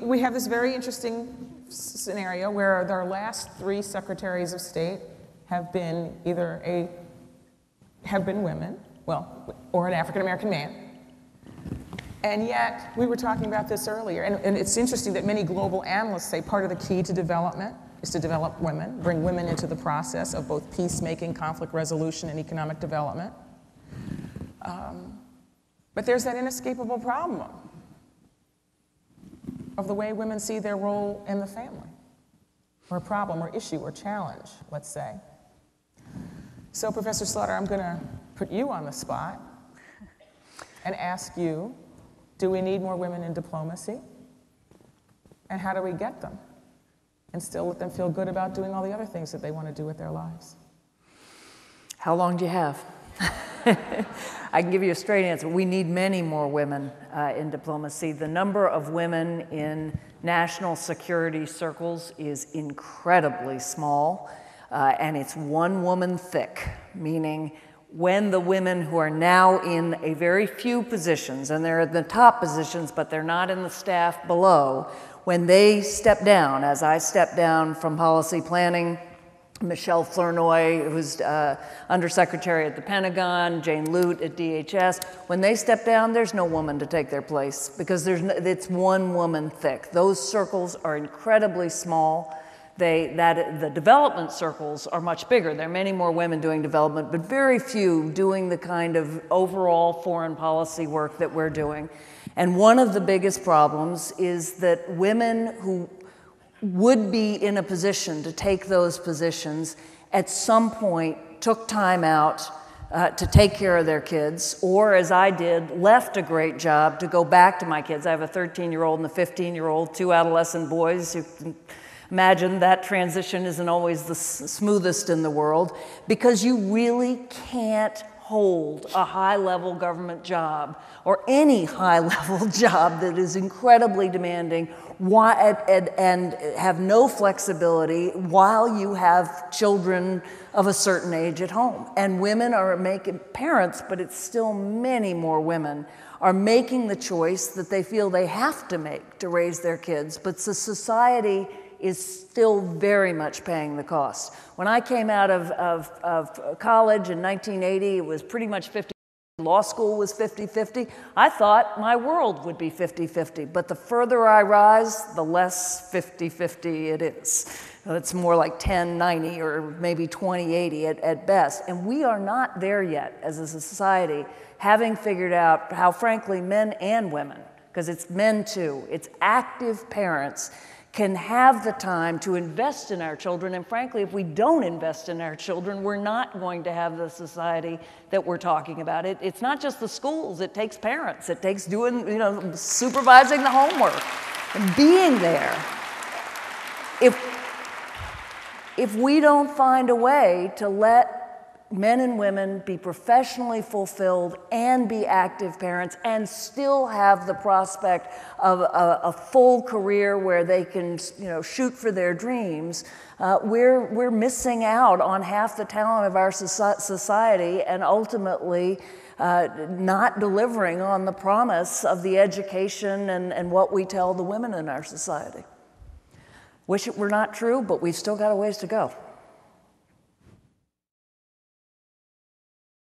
We have this very interesting scenario where our last 3 secretaries of state have been women, well, or an African American man. And yet, we were talking about this earlier, and it's interesting that many global analysts say part of the key to development is to develop women, bring women into the process of both peacemaking, conflict resolution, and economic development. But there's that inescapable problem of the way women see their role in the family, or a problem, or issue, or challenge, let's say. So, Professor Slaughter, I'm going to put you on the spot and ask you, do we need more women in diplomacy? And how do we get them? And still let them feel good about doing all the other things that they want to do with their lives? How long do you have? I can give you a straight answer. We need many more women in diplomacy. The number of women in national security circles is incredibly small, and it's one woman thick, meaning when the women who are now in a very few positions, and they're in the top positions, but they're not in the staff below, when they step down, as I stepped down from policy planning, Michel Flournoy, who's undersecretary at the Pentagon, Jane Lute at DHS, when they step down, there's no woman to take their place because it's one woman thick. Those circles are incredibly small. The development circles are much bigger. There are many more women doing development, but very few doing the kind of overall foreign policy work that we're doing. And one of the biggest problems is that women who would be in a position to take those positions at some point took time out to take care of their kids, or as I did, left a great job to go back to my kids. I have a 13-year-old and a 15-year-old, 2 adolescent boys. You can imagine that transition isn't always the smoothest in the world, because you really can't hold a high-level government job or any high-level job that is incredibly demanding and have no flexibility while you have children of a certain age at home. And women are making, parents, but it's still many more women, are making the choice that they feel they have to make to raise their kids, but the society is still very much paying the cost. When I came out of college in 1980, it was pretty much 50. Law school was 50-50. I thought my world would be 50-50, but the further I rise, the less 50-50 it is. It's more like 10-90 or maybe 20-80 at best. And we are not there yet as a society, having figured out how, frankly, men and women, because it's men too, it's active parents, can have the time to invest in our children. And frankly, if we don't invest in our children, we're not going to have the society that we're talking about. It's not just the schools, it takes parents. It takes doing, supervising the homework and being there. If we don't find a way to let men and women be professionally fulfilled and be active parents and still have the prospect of a full career where they can shoot for their dreams, we're missing out on half the talent of our society and ultimately not delivering on the promise of the education and what we tell the women in our society. Wish it were not true, but we've still got a ways to go.